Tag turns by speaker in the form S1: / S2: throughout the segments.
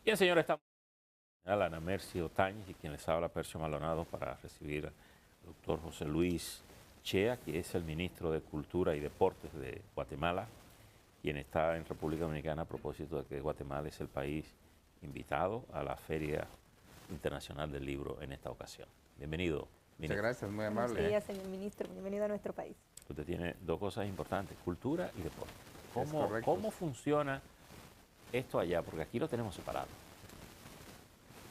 S1: Bien, señores, estamos con Ana Mercy Otañez y quien les habla, Percio Maldonado, para recibir al doctor José Luis Chea, que es el ministro de Cultura y Deportes de Guatemala, quien está en República Dominicana a propósito de que Guatemala es el país invitado a la Feria Internacional del Libro en esta ocasión. Bienvenido,
S2: Muchas
S1: ministro.
S2: gracias, muy
S3: Buenos
S2: amable.
S3: días, señor ministro. Bienvenido a nuestro país.
S1: Usted tiene dos cosas importantes, cultura y deporte.
S2: Es correcto.
S1: ¿Cómo funciona esto allá? Porque aquí lo tenemos separado.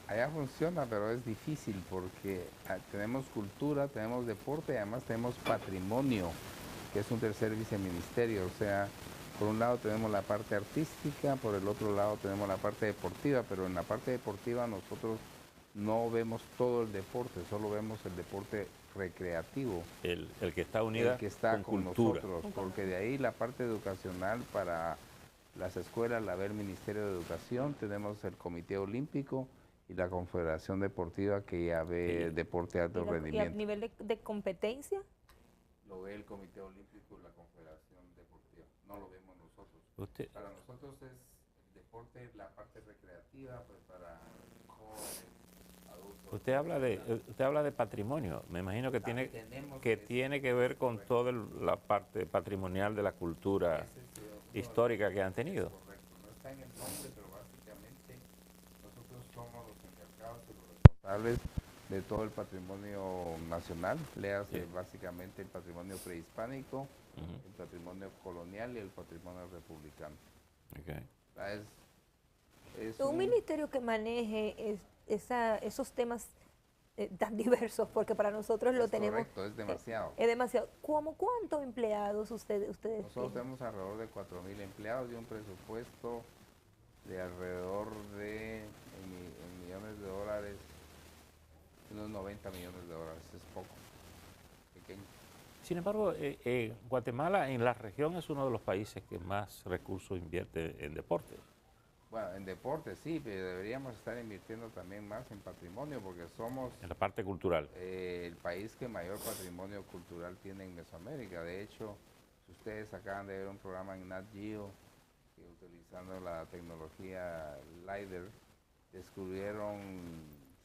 S2: Allá funciona, pero es difícil porque tenemos cultura, tenemos deporte y además tenemos patrimonio, que es un tercer viceministerio. O sea, por un lado tenemos la parte artística, por el otro lado tenemos la parte deportiva, pero en la parte deportiva nosotros no vemos todo el deporte, solo vemos el deporte recreativo.
S1: El que está unido
S2: El que está con
S1: cultura.
S2: nosotros, porque de ahí la parte educacional para las escuelas la ve el Ministerio de Educación, tenemos el Comité Olímpico y la Confederación Deportiva que ya ve el deporte de alto
S3: ¿Y a
S2: rendimiento.
S3: nivel de competencia?
S2: Lo ve el Comité Olímpico y la Confederación Deportiva, no lo vemos nosotros.
S1: Usted,
S2: Para nosotros es el deporte, la parte recreativa, pues para jóvenes, adultos.
S1: usted habla de patrimonio. Me imagino que tiene que ver con toda la parte patrimonial de la cultura histórica que han tenido.
S2: Correcto, no está en el nombre, pero básicamente nosotros somos los encargados y los responsables de todo el patrimonio nacional, léase básicamente el patrimonio prehispánico, el patrimonio colonial y el patrimonio republicano.
S1: Okay.
S2: O sea, es
S3: Un ministerio que maneje esos temas tan diversos, porque para nosotros lo tenemos.
S2: Correcto, es demasiado.
S3: Es demasiado. ¿Cuántos empleados ustedes
S2: Nosotros
S3: tienen?
S2: tenemos alrededor de 4.000 empleados y un presupuesto de alrededor de, en millones de dólares, unos 90 millones de dólares, es poco, pequeño.
S1: Sin embargo, Guatemala en la región es uno de los países que más recursos invierte en deportes.
S2: Bueno, en deporte sí, pero deberíamos estar invirtiendo también más en patrimonio porque somos
S1: En la parte cultural.
S2: el país que mayor patrimonio cultural tiene en Mesoamérica. De hecho, si ustedes acaban de ver un programa en Nat Geo, que utilizando la tecnología LiDAR, descubrieron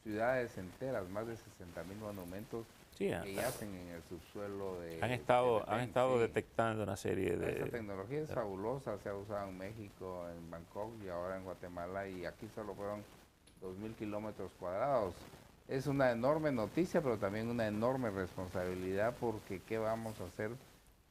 S2: ciudades enteras, más de 60.000 monumentos que yacen en el subsuelo de...
S1: Han estado detectando una serie de...
S2: Esta tecnología es fabulosa, se ha usado en México, en Bangkok y ahora en Guatemala, y aquí solo fueron 2.000 kilómetros cuadrados. Es una enorme noticia, pero también una enorme responsabilidad, porque ¿qué vamos a hacer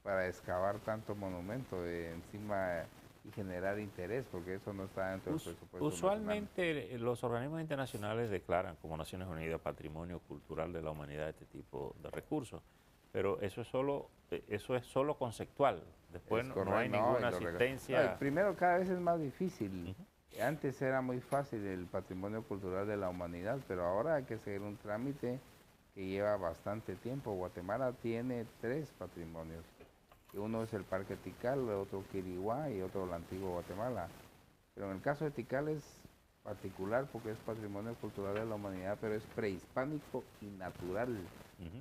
S2: para excavar tanto monumento encima y generar interés? Porque eso no está dentro del presupuesto.
S1: Usualmente los organismos internacionales declaran como Naciones Unidas Patrimonio Cultural de la Humanidad este tipo de recursos, pero eso es solo conceptual. Después no hay ninguna asistencia.
S2: Primero, cada vez es más difícil. Antes era muy fácil el patrimonio cultural de la humanidad, pero ahora hay que seguir un trámite que lleva bastante tiempo. Guatemala tiene 3 patrimonios. Uno es el Parque Tikal, otro Quiriguá y otro la Antigua Guatemala. Pero en el caso de Tikal es particular porque es patrimonio cultural de la humanidad, pero es prehispánico y natural.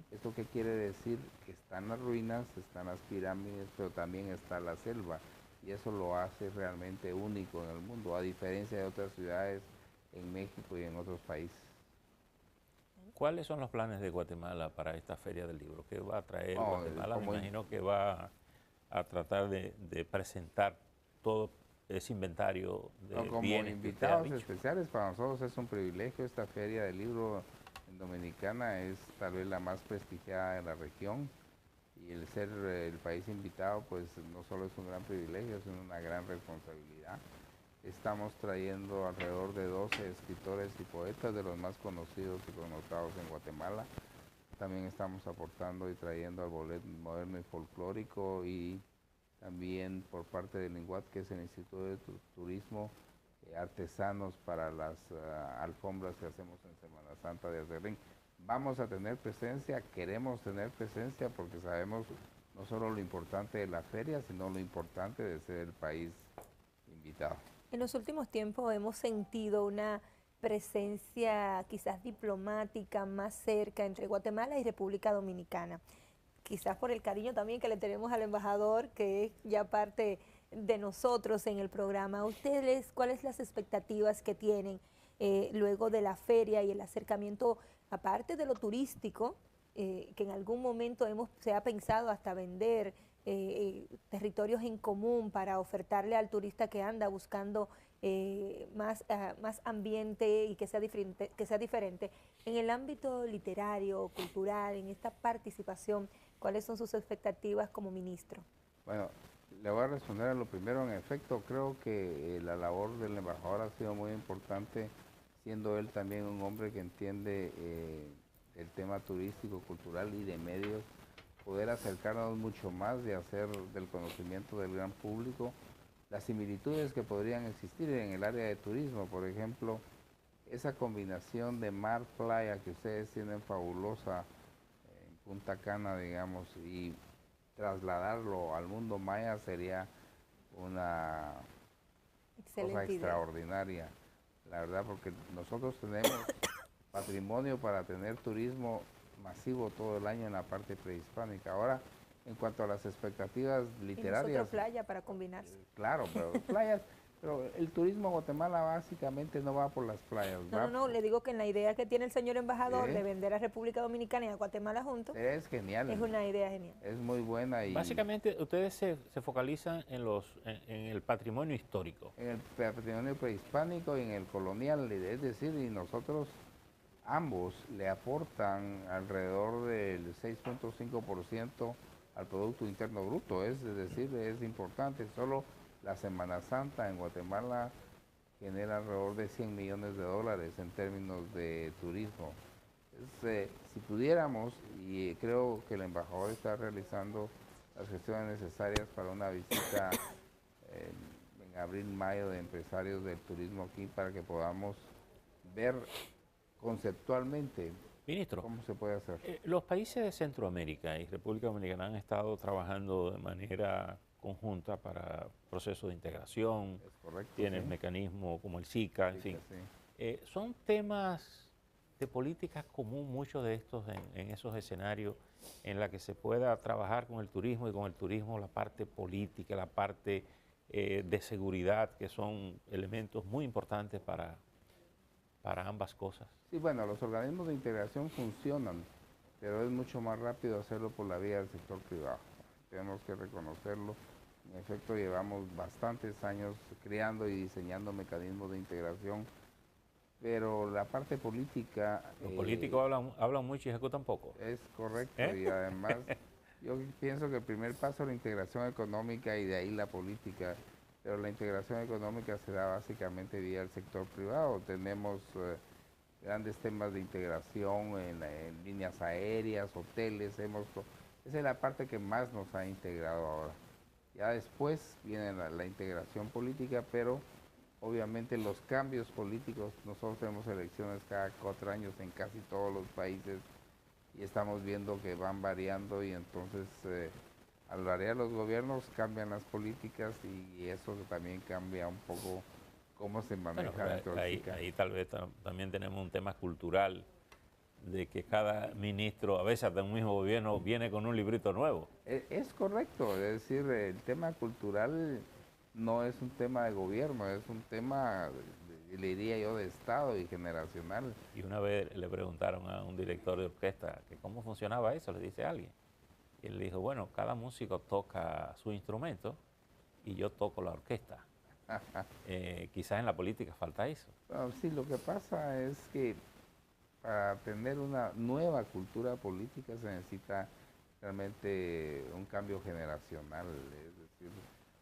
S2: ¿Esto qué quiere decir? Que están las ruinas, están las pirámides, pero también está la selva. Y eso lo hace realmente único en el mundo, a diferencia de otras ciudades en México y en otros países.
S1: ¿Cuáles son los planes de Guatemala para esta Feria del Libro? ¿Qué va a traer Guatemala? Me imagino que va a tratar de presentar todo ese inventario de
S2: como
S1: bienes
S2: invitados especiales. Para nosotros es un privilegio. Esta Feria del Libro en Dominicana es tal vez la más prestigiada de la región, y el ser el país invitado pues no solo es un gran privilegio, es una gran responsabilidad. Estamos trayendo alrededor de 12 escritores y poetas de los más conocidos y connotados en Guatemala. También estamos aportando y trayendo al ballet moderno y folclórico, y también por parte del INGUAT, que es el Instituto de Turismo, artesanos para las alfombras que hacemos en Semana Santa de Acerrín. Vamos a tener presencia, queremos tener presencia porque sabemos no solo lo importante de la feria, sino lo importante de ser el país invitado.
S3: En los últimos tiempos hemos sentido una presencia quizás diplomática más cerca entre Guatemala y República Dominicana. Quizás por el cariño también que le tenemos al embajador, que es ya parte de nosotros en el programa. ¿Ustedes cuáles las expectativas que tienen luego de la feria y el acercamiento, aparte de lo turístico, que en algún momento se ha pensado hasta vender territorios en común para ofertarle al turista que anda buscando más ambiente y que sea diferente? En el ámbito literario, cultural, en esta participación, ¿cuáles son sus expectativas como ministro?
S2: Bueno, le voy a responder a lo primero. En efecto, creo que la labor del embajador ha sido muy importante, siendo él también un hombre que entiende el tema turístico, cultural y de medios, poder acercarnos mucho más y hacer del conocimiento del gran público las similitudes que podrían existir en el área de turismo. Por ejemplo, esa combinación de mar-playa que ustedes tienen fabulosa en Punta Cana, digamos, y trasladarlo al mundo maya sería una cosa extraordinaria, la verdad, porque nosotros tenemos patrimonio para tener turismo masivo todo el año en la parte prehispánica. Ahora, en cuanto a las expectativas literarias...
S3: Y nosotros playa para combinarse.
S2: Claro, pero playas... Pero el turismo en Guatemala básicamente no va por las playas.
S3: No, le digo que en la idea que tiene el señor embajador de vender a República Dominicana y a Guatemala juntos,
S2: es genial.
S3: Es una idea genial.
S2: Es muy buena. Y
S1: básicamente ustedes se focalizan en el patrimonio histórico.
S2: En el patrimonio prehispánico y en el colonial, es decir, y nosotros ambos le aportan alrededor del 6.5% al Producto Interno Bruto, es decir, es importante. Solo la Semana Santa en Guatemala genera alrededor de 100 millones de dólares en términos de turismo. Si pudiéramos, y creo que el embajador está realizando las gestiones necesarias para una visita en abril, mayo de empresarios del turismo aquí para que podamos ver conceptualmente,
S1: Ministro,
S2: ¿cómo se puede hacer?
S1: Los países de Centroamérica y República Dominicana han estado trabajando de manera conjunta para procesos de integración, tienen mecanismos como el SICA, en fin. Sí. Son temas de política común, muchos de estos en esos escenarios en la que se pueda trabajar con el turismo y con el turismo la parte política, la parte de seguridad, que son elementos muy importantes para ambas cosas.
S2: Sí, bueno, los organismos de integración funcionan, pero es mucho más rápido hacerlo por la vía del sector privado. Tenemos que reconocerlo. En efecto, llevamos bastantes años creando y diseñando mecanismos de integración, pero la parte política...
S1: Los políticos hablan mucho y ejecutan poco.
S2: Es correcto, y además yo pienso que el primer paso es la integración económica y de ahí la política, pero la integración económica se da básicamente vía el sector privado. Tenemos grandes temas de integración en líneas aéreas, hoteles, esa es la parte que más nos ha integrado ahora. Ya después viene la integración política, pero obviamente los cambios políticos, nosotros tenemos elecciones cada 4 años en casi todos los países y estamos viendo que van variando y entonces al variar los gobiernos cambian las políticas y eso también cambia un poco cómo se maneja.
S1: Bueno, ahí tal vez también tenemos un tema cultural de que cada ministro, a veces hasta un mismo gobierno, viene con un librito nuevo.
S2: Es correcto, es decir, el tema cultural no es un tema de gobierno, es un tema, le diría yo, de Estado y generacional.
S1: Y una vez le preguntaron a un director de orquesta que cómo funcionaba eso, le dice alguien. Y él dijo, bueno, cada músico toca su instrumento y yo toco la orquesta. Quizás en la política falta eso.
S2: Bueno, sí, lo que pasa es que para tener una nueva cultura política se necesita realmente un cambio generacional. Es decir,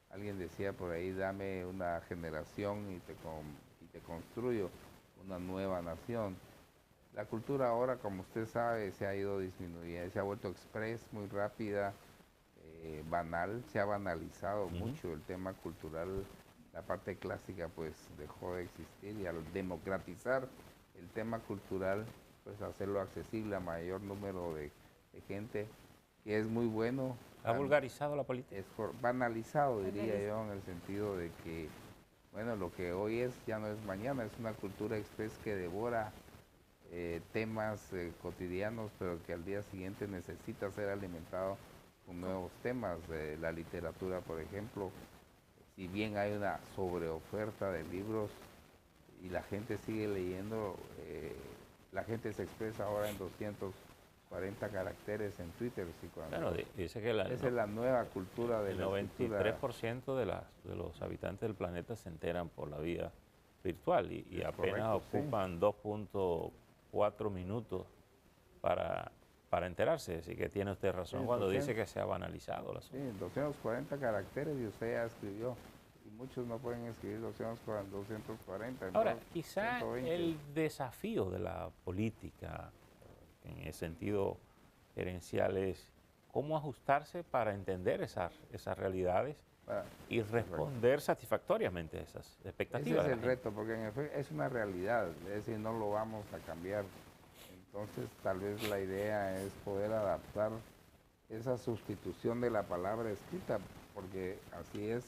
S2: alguien decía por ahí, dame una generación y te construyo una nueva nación. La cultura ahora, como usted sabe, se ha ido disminuyendo, se ha vuelto express, muy rápida, banal, se ha banalizado mucho el tema cultural. La parte clásica pues dejó de existir y al democratizar el tema cultural, pues hacerlo accesible a mayor número de gente, que es muy bueno.
S1: ¿Ha vulgarizado la política?
S2: Es banalizado, diría yo, en el sentido de que, bueno, lo que hoy es, ya no es mañana, es una cultura express que devora temas cotidianos, pero que al día siguiente necesita ser alimentado con nuevos temas. La literatura, por ejemplo, si bien hay una sobreoferta de libros y la gente sigue leyendo, la gente se expresa ahora en 240 caracteres en Twitter. Sí,
S1: Bueno, dice que
S2: esa es la nueva cultura de
S1: el
S2: la escritura.
S1: 93% de los habitantes del planeta se enteran por la vía virtual y apenas
S2: correcto,
S1: ocupan
S2: sí.
S1: 2.4 minutos para enterarse. Así que tiene usted razón
S2: Sí,
S1: cuando dice que se ha banalizado el asunto.
S2: Sí, 240 caracteres y usted ya escribió. Y muchos no pueden escribir 240.
S1: Ahora,
S2: Entonces,
S1: quizá
S2: 120.
S1: el desafío de la política, en el sentido gerencial, es cómo ajustarse para entender esas realidades y responder satisfactoriamente a esas expectativas.
S2: Ese es el reto, porque en efecto es una realidad, es decir, no lo vamos a cambiar. Entonces, tal vez la idea es poder adaptar esa sustitución de la palabra escrita, porque así es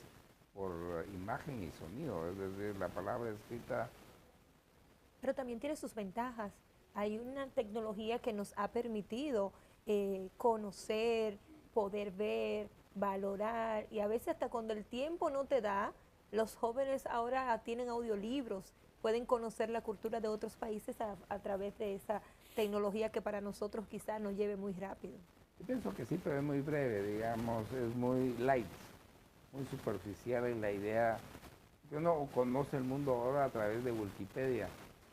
S2: por imagen y sonido, es decir, la palabra escrita.
S3: Pero también tiene sus ventajas. Hay una tecnología que nos ha permitido conocer, poder ver, valorar, y a veces hasta cuando el tiempo no te da, los jóvenes ahora tienen audiolibros, pueden conocer la cultura de otros países a través de esa tecnología que para nosotros quizás nos lleve muy rápido.
S2: Yo pienso que sí, pero es muy breve, digamos, es muy light, muy superficial en la idea. Uno conoce el mundo ahora a través de Wikipedia.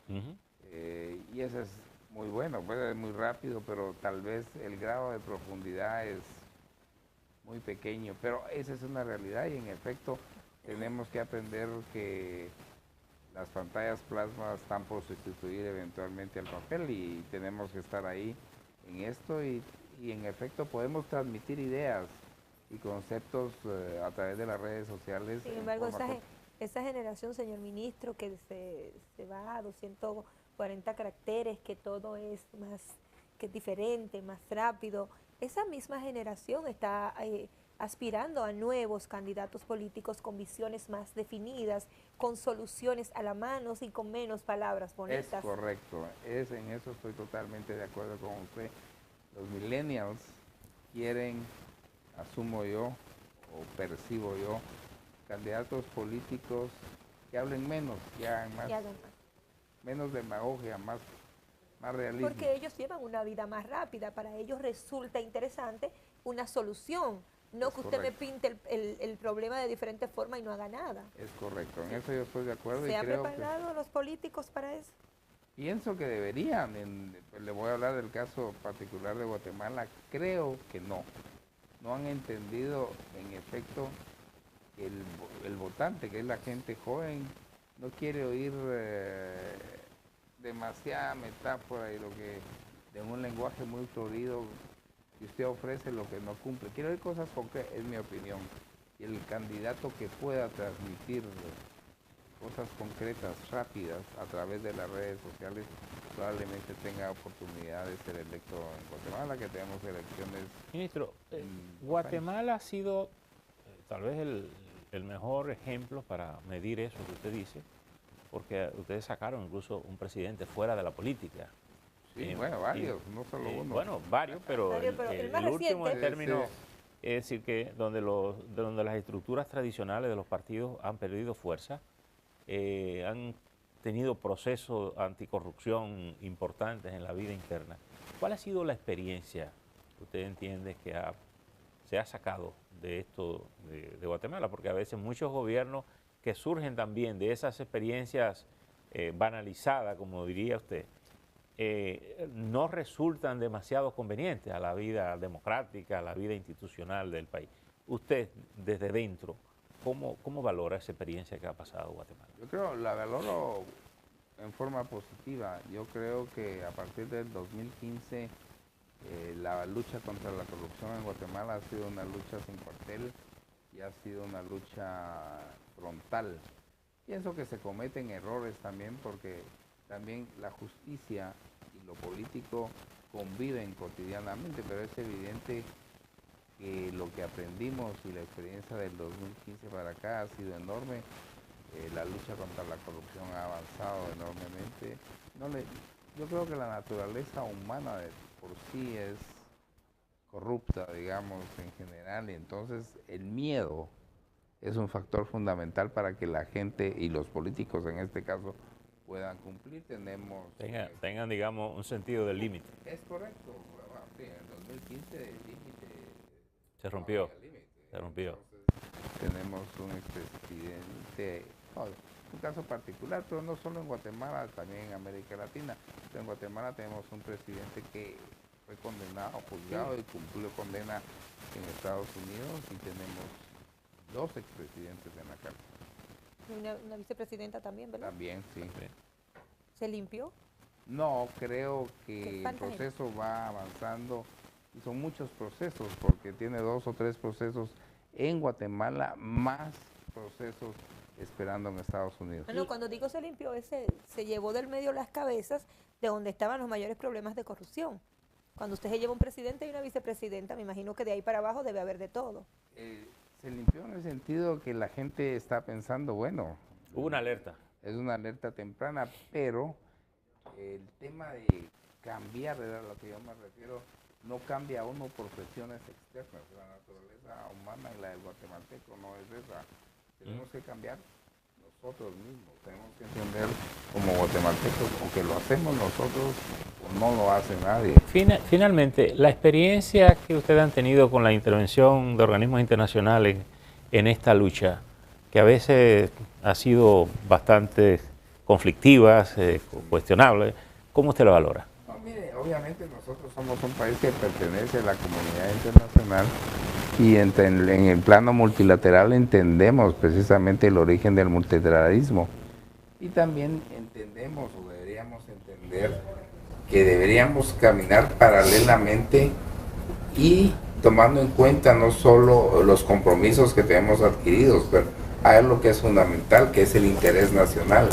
S2: Y eso es muy bueno, pues es muy rápido, pero tal vez el grado de profundidad es muy pequeño. Pero esa es una realidad y en efecto tenemos que aprender que las pantallas plasma están por sustituir eventualmente al papel y tenemos que estar ahí en esto y en efecto podemos transmitir ideas y conceptos a través de las redes sociales.
S3: Sin embargo, esa generación, señor ministro, que se va a 240 caracteres, que todo es más, que es diferente, más rápido, esa misma generación está aspirando a nuevos candidatos políticos con visiones más definidas, con soluciones a la mano y con menos palabras bonitas.
S2: Es correcto, en eso estoy totalmente de acuerdo con usted. Los millennials quieren, asumo yo, o percibo yo, candidatos políticos que hablen menos, que hagan más, menos demagogia, más realismo.
S3: Porque ellos llevan una vida más rápida, para ellos resulta interesante una solución, no que usted me pinte el problema de diferente forma y no haga nada.
S2: Es correcto, en eso yo estoy de acuerdo.
S3: ¿Se han preparado los políticos para eso?
S2: Pienso que deberían, le voy a hablar del caso particular de Guatemala, creo que no han entendido en efecto que el votante, que es la gente joven, no quiere oír demasiada metáfora y lo que de un lenguaje muy florido que usted ofrece lo que no cumple. Quiere oír cosas concretas, es mi opinión, y el candidato que pueda transmitir cosas concretas, rápidas, a través de las redes sociales, probablemente tenga oportunidad de ser electo en Guatemala, que tenemos elecciones.
S1: Ministro, Guatemala ha sido tal vez el mejor ejemplo para medir eso que usted dice, porque ustedes sacaron incluso un presidente fuera de la política.
S2: Sí, bueno, varios, no solo uno.
S1: Bueno, varios, pero el último en términos, es decir, que donde las estructuras tradicionales de los partidos han perdido fuerza, han tenido procesos anticorrupción importantes en la vida interna. ¿Cuál ha sido la experiencia que usted entiende que se ha sacado de esto de Guatemala? Porque a veces muchos gobiernos que surgen también de esas experiencias banalizadas, como diría usted, no resultan demasiado convenientes a la vida democrática, a la vida institucional del país. Usted, desde dentro, ¿cómo valora esa experiencia que ha pasado Guatemala?
S2: Yo la valoro en forma positiva. Yo creo que a partir del 2015 la lucha contra la corrupción en Guatemala ha sido una lucha sin cuartel y ha sido una lucha frontal. Pienso que se cometen errores también porque también la justicia y lo político conviven cotidianamente, pero es evidente que lo que aprendimos y la experiencia del 2015 para acá ha sido enorme. La lucha contra la corrupción ha avanzado enormemente. Yo creo que la naturaleza humana por sí es corrupta, digamos, en general, y entonces el miedo es un factor fundamental para que la gente y los políticos en este caso puedan cumplir.
S1: Tengan, digamos, un sentido del límite.
S2: Es correcto. Bueno, sí, en el 2015 el límite
S1: Se rompió. Se rompió.
S2: Entonces, tenemos un expresidente, un caso particular, pero no solo en Guatemala, también en América Latina. Pero en Guatemala tenemos un presidente que fue condenado, juzgado y cumplió condena en Estados Unidos, y tenemos 2 expresidentes en la cárcel.
S3: Una vicepresidenta también, ¿verdad?
S2: También, sí.
S3: ¿Se limpió?
S2: No, creo que el proceso va avanzando, y son muchos procesos, porque tiene 2 o 3 procesos en Guatemala, más procesos esperando en Estados Unidos.
S3: Bueno, cuando digo se limpió, se llevó del medio las cabezas de donde estaban los mayores problemas de corrupción. Cuando usted se lleva un presidente y una vicepresidenta, me imagino que de ahí para abajo debe haber de todo.
S2: Se limpió en el sentido que la gente está pensando, bueno...
S1: Hubo una alerta.
S2: Es una alerta temprana, pero el tema de cambiar, ¿verdad? A lo que yo me refiero, no cambia uno por presiones externas. La naturaleza humana y la del guatemalteco no es esa. Tenemos que cambiar nosotros mismos. Tenemos que entender como guatemaltecos, o que lo hacemos nosotros o no lo hace nadie.
S1: Finalmente, la experiencia que ustedes han tenido con la intervención de organismos internacionales en esta lucha, que a veces ha sido bastante conflictiva, cuestionable, ¿cómo usted la valora?
S2: No, mire, obviamente nosotros somos un país que pertenece a la comunidad internacional, y en el plano multilateral entendemos precisamente el origen del multilateralismo, y también entendemos, o deberíamos entender, que deberíamos caminar paralelamente y tomando en cuenta no solo los compromisos que tenemos adquiridos, pero hay lo que es fundamental, que es el interés nacional.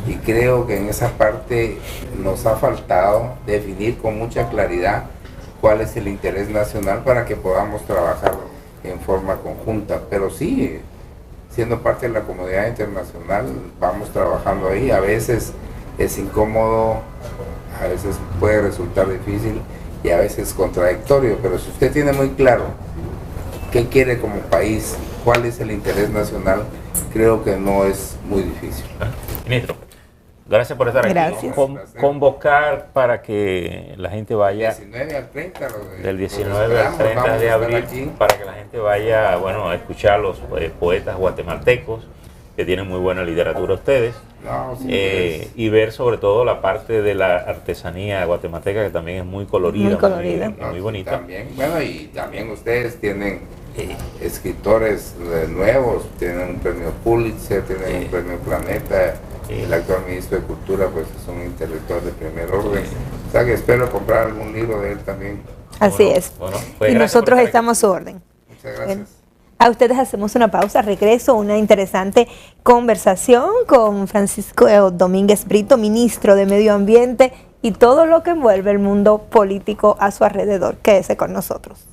S2: Y creo que en esa parte nos ha faltado definir con mucha claridad cuál es el interés nacional para que podamos trabajar en forma conjunta. Pero sí, siendo parte de la comunidad internacional, vamos trabajando ahí. A veces es incómodo, a veces puede resultar difícil y a veces contradictorio, pero si usted tiene muy claro qué quiere como país, cuál es el interés nacional, creo que no es muy difícil.
S1: Ministro, gracias por estar
S3: aquí.
S1: Convocar para que la gente vaya
S2: 19 al 30,
S1: del 19 al 30 de abril, para que la gente vaya, bueno, a escuchar a los poetas guatemaltecos, que tienen muy buena literatura ustedes, y ver sobre todo la parte de la artesanía guatemalteca, que también es muy colorida, muy bonita.
S2: También, bueno, y también ustedes tienen escritores nuevos, tienen un premio Pulitzer, tienen un premio Planeta. El actual ministro de Cultura pues es un intelectual de primer orden, o sea que espero comprar algún libro de él también.
S3: Así es, y nosotros estamos a su orden.
S2: Muchas gracias.
S3: A ustedes hacemos una pausa, regreso, una interesante conversación con Francisco Domínguez Brito, ministro de Medio Ambiente, y todo lo que envuelve el mundo político a su alrededor. Quédese con nosotros.